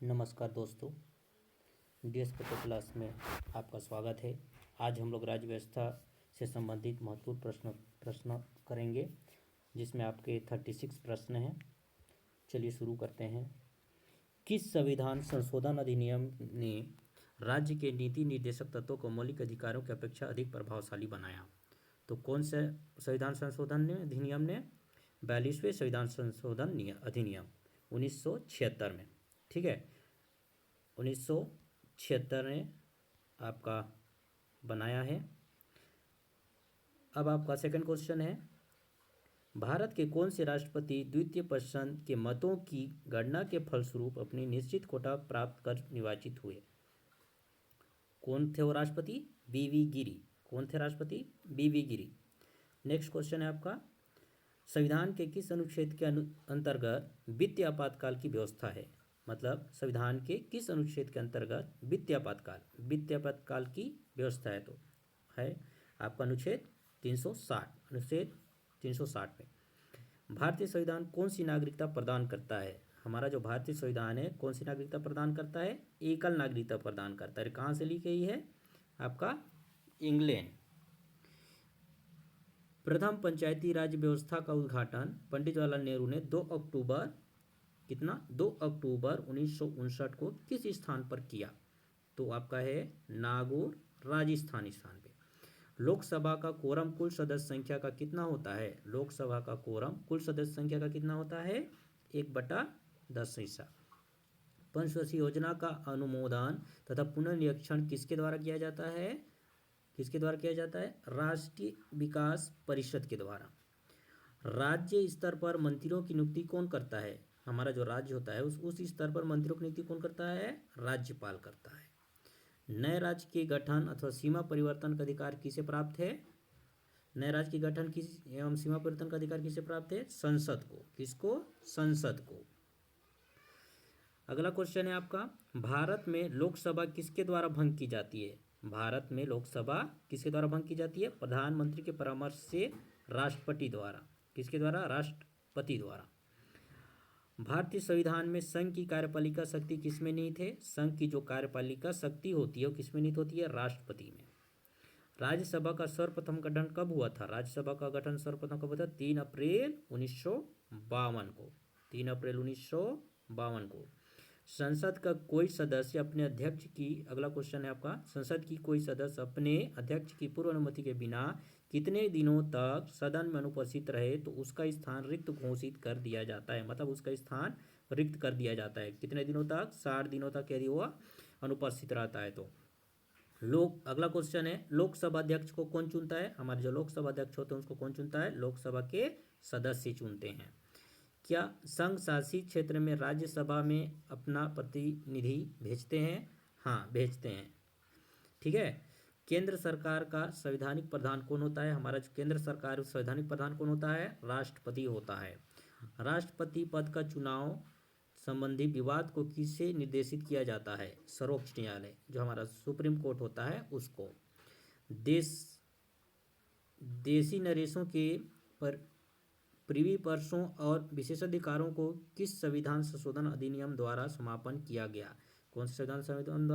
नमस्कार दोस्तों, DS photo class में आपका स्वागत है। आज हम लोग राज्य व्यवस्था से संबंधित महत्वपूर्ण प्रश्न करेंगे, जिसमें आपके 36 प्रश्न हैं। चलिए शुरू करते हैं। किस संविधान संशोधन अधिनियम ने राज्य के नीति निर्देशक तत्वों को मौलिक अधिकारों की अपेक्षा अधिक प्रभावशाली बनाया? तो कौन से संविधान संशोधन अधिनियम ने? 42वें संविधान संशोधन अधिनियम 1976 में। ठीक है, 1976 ने आपका बनाया है। अब आपका सेकंड क्वेश्चन है, भारत के कौन से राष्ट्रपति द्वितीय पसंद के मतों की गणना के फलस्वरूप अपनी निश्चित कोटा प्राप्त कर निर्वाचित हुए? कौन थे वो राष्ट्रपति? बीवी गिरी। कौन थे राष्ट्रपति? बीवी गिरी। नेक्स्ट क्वेश्चन है आपका, संविधान के किस अनुच्छेद के अंतर्गत वित्तीय आपातकाल की व्यवस्था है? मतलब संविधान के किस अनुच्छेद के अंतर्गत वित्तीय आपातकाल की व्यवस्था है? तो है आपका अनुच्छेद 360। अनुच्छेद 360 में भारतीय संविधान कौन सी नागरिकता प्रदान करता है? हमारा जो भारतीय संविधान है कौन सी नागरिकता प्रदान करता है? एकल नागरिकता प्रदान करता है। कहाँ से ली गई है? आपका इंग्लैंड। प्रथम पंचायती राज व्यवस्था का उद्घाटन पंडित जवाहरलाल नेहरू ने 2 अक्टूबर 1959 को किस स्थान पर किया? तो आपका है नागौर, राजस्थान स्थान पे। लोकसभा का कोरम कुल सदस्य संख्या का कितना होता है? लोकसभा का कोरम कुल सदस्य संख्या का कितना होता है? 1/10 हिस्सा। पंचवर्षीय योजना का अनुमोदन तथा पुनर्निरीक्षण किसके द्वारा किया जाता है? किसके द्वारा किया जाता है? राष्ट्रीय विकास परिषद के द्वारा। राज्य स्तर पर मंत्रियों की नियुक्ति कौन करता है? हमारा जो राज्य होता है उस स्तर पर मंत्रियों की नियुक्ति कौन करता है? राज्यपाल करता है। नए राज्य के गठन अथवा सीमा परिवर्तन का अधिकार किसे प्राप्त है? नए राज्य के गठन एवं सीमा परिवर्तन का अधिकार किसे प्राप्त है? संसद को। किसको? संसद को। अगला क्वेश्चन है आपका, भारत में लोकसभा किसके द्वारा भंग की जाती है? भारत में लोकसभा किसके द्वारा भंग की जाती है? प्रधानमंत्री के परामर्श से राष्ट्रपति द्वारा। किसके द्वारा? राष्ट्रपति द्वारा। भारतीय संविधान में संघ की कार्यपालिका शक्ति किसमें निहित है? संघ की जो कार्यपालिका शक्ति होती है वो किसमें निहित होती है? राष्ट्रपति में। राज्यसभा का सर्वप्रथम गठन कब हुआ था? राज्यसभा का गठन सर्वप्रथम कब हुआ था? 3 अप्रैल 1952 को। 3 अप्रैल 1952 को। संसद का कोई सदस्य अपने अध्यक्ष की, अगला क्वेश्चन है आपका, संसद की कोई सदस्य अपने अध्यक्ष की पूर्व अनुमति के बिना कितने दिनों तक सदन में अनुपस्थित रहे तो उसका स्थान रिक्त घोषित कर दिया जाता है? मतलब उसका स्थान रिक्त कर दिया जाता है। कितने दिनों तक? 60 दिनों तक यदि वह अनुपस्थित रहता है तो। अगला क्वेश्चन है, लोकसभा अध्यक्ष को कौन चुनता है? हमारे जो लोकसभा अध्यक्ष होते हैं उसको कौन चुनता है? लोकसभा के सदस्य चुनते हैं। क्या संघ शासित क्षेत्र में राज्यसभा में अपना प्रतिनिधि भेजते हैं? हाँ, भेजते हैं। ठीक है। केंद्र सरकार का संवैधानिक प्रधान कौन होता है? हमारा जो केंद्र सरकार संवैधानिक प्रधान कौन होता है? राष्ट्रपति होता है। राष्ट्रपति पद का चुनाव संबंधी विवाद को किसे निर्देशित किया जाता है? सर्वोच्च न्यायालय, जो हमारा सुप्रीम कोर्ट होता है उसको। देशी नरेशों के प्रीवी पर्सों और विशेषाधिकारों को किस संविधान संशोधन अधिनियम द्वारा समापन किया गया? कौन से संशोधन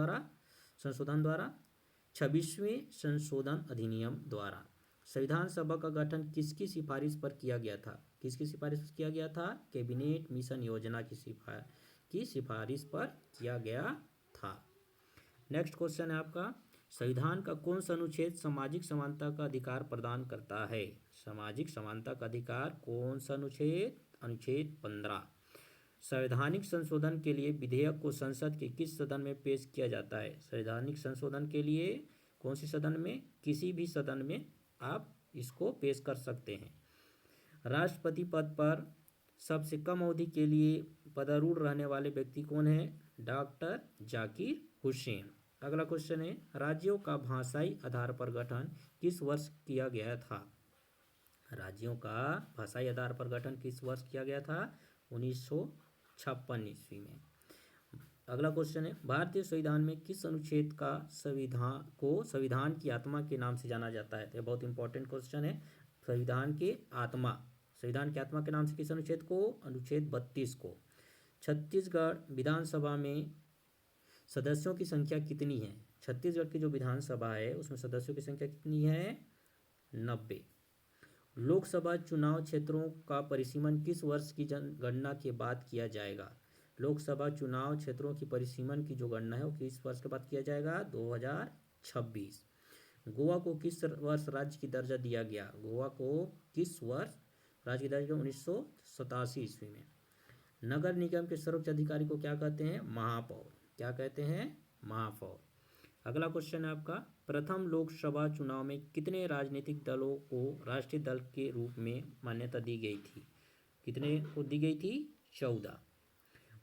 द्वारा? 26वें संशोधन अधिनियम द्वारा। संविधान सभा का गठन किसकी सिफारिश पर किया गया था? किसकी सिफारिश पर किया गया था? कैबिनेट मिशन योजना की सिफारिश पर किया गया था। नेक्स्ट क्वेश्चन है आपका, संविधान का कौन सा अनुच्छेद सामाजिक समानता का अधिकार प्रदान करता है? सामाजिक समानता का अधिकार कौन सा अनुच्छेद? अनुच्छेद 15। संवैधानिक संशोधन के लिए विधेयक को संसद के किस सदन में पेश किया जाता है? संवैधानिक संशोधन के लिए कौन सी सदन में? किसी भी सदन में आप इसको पेश कर सकते हैं। राष्ट्रपति पद पर सबसे कम अवधि के लिए पदारूढ़ रहने वाले व्यक्ति कौन है? डॉक्टर जाकिर हुसैन। अगला क्वेश्चन है, राज्यों का भाषाई आधार पर गठन किस वर्ष किया गया था? राज्यों का भाषाई आधार पर गठन किस वर्ष किया गया था? 1956 ईस्वी में। अगला क्वेश्चन है, भारतीय संविधान में किस अनुच्छेद का संविधान की आत्मा के नाम से जाना जाता है? तो बहुत इंपॉर्टेंट क्वेश्चन है। संविधान की आत्मा के नाम से किस अनुच्छेद को? अनुच्छेद 32 को। छत्तीसगढ़ विधानसभा में सदस्यों की संख्या कितनी है? छत्तीसगढ़ की जो विधानसभा है उसमें सदस्यों की संख्या कितनी है? 90। लोकसभा चुनाव क्षेत्रों का परिसीमन किस वर्ष की जनगणना के बाद किया जाएगा? लोकसभा चुनाव क्षेत्रों की परिसीमन की जो गणना है वो किस वर्ष के बाद किया जाएगा? 2026। गोवा को किस वर्ष राज्य की दर्जा दिया गया? गोवा को किस वर्ष राज्य की दर्जा? 1987 ईस्वी में। नगर निगम के सर्वोच्च अधिकारी को क्या कहते हैं? महापौर। क्या कहते हैं? महापौर। अगला क्वेश्चन है आपका, प्रथम लोकसभा चुनाव में कितने राजनीतिक दलों को राष्ट्रीय दल के रूप में मान्यता दी गई थी? कितने को दी गई थी? 14।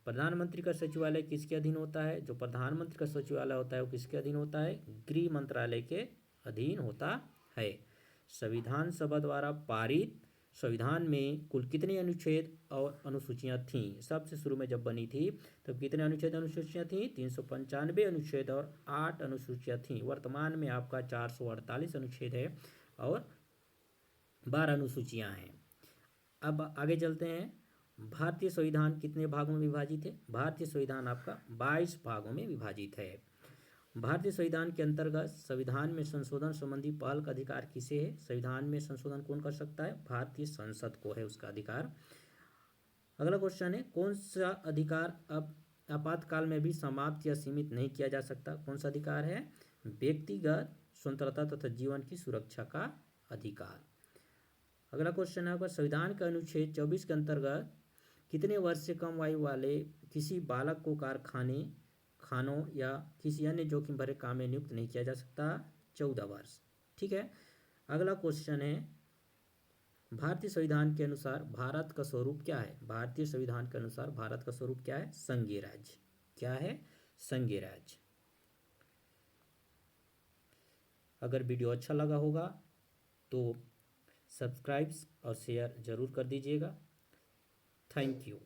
प्रधानमंत्री का सचिवालय किसके अधीन होता है? जो प्रधानमंत्री का सचिवालय होता है वो किसके अधीन होता है? गृह मंत्रालय के अधीन होता है। संविधान सभा द्वारा पारित संविधान में कुल कितने अनुच्छेद और अनुसूचियां थीं? सबसे शुरू में जब बनी थी तब कितने अनुच्छेद अनुसूचियां थीं? 395 अनुच्छेद और 8 अनुसूचियां थीं। वर्तमान में आपका 448 अनुच्छेद है और 12 अनुसूचियां हैं। अब आगे चलते हैं। भारतीय संविधान कितने भागों में विभाजित है? भारतीय संविधान आपका 22 भागों में विभाजित है। भारतीय संविधान के अंतर्गत संविधान में संशोधन संबंधी पहल का अधिकार किसे है? संविधान में संशोधन कौन कर सकता है? भारतीय संसद को है उसका अधिकार। अगला क्वेश्चन है, कौन सा अधिकार अब आपातकाल में भी समाप्त या सीमित नहीं किया जा सकता? कौन सा अधिकार है? व्यक्तिगत स्वतंत्रता तथा जीवन की सुरक्षा का अधिकार। अगला क्वेश्चन है आपका, संविधान का अनुच्छेद 24 के अंतर्गत कितने वर्ष से कम आयु वाले किसी बालक को कारखाने, खानों या किसी अन्य जोखिम भरे काम में नियुक्त नहीं किया जा सकता? 14 वर्ष। ठीक है। अगला क्वेश्चन है, भारतीय संविधान के अनुसार भारत का स्वरूप क्या है? भारतीय संविधान के अनुसार भारत का स्वरूप क्या है? संघीय राज्य। क्या है? संघीय राज्य। अगर वीडियो अच्छा लगा होगा तो सब्सक्राइब और शेयर जरूर कर दीजिएगा। Thank you.